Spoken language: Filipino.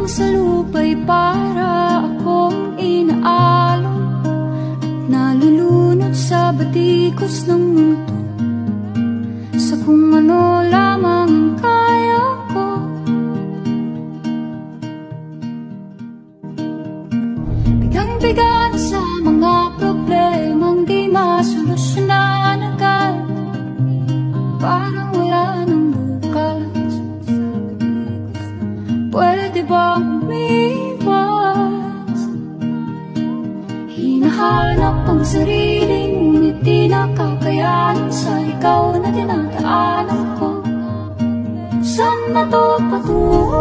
lang sa lupa'y para akong inaalon at nalulunod sa batikos ng mundo, sa kung ano lamang kaya ko. Bigang-bigan sa mga problemang di masolusyonan agad, parang wala ng bukas. Pwede bang umiwas? Hinahanap ang sarili, ngunit di nakakayanan sa ikaw na dinadaanan ko. Saan na to patungo?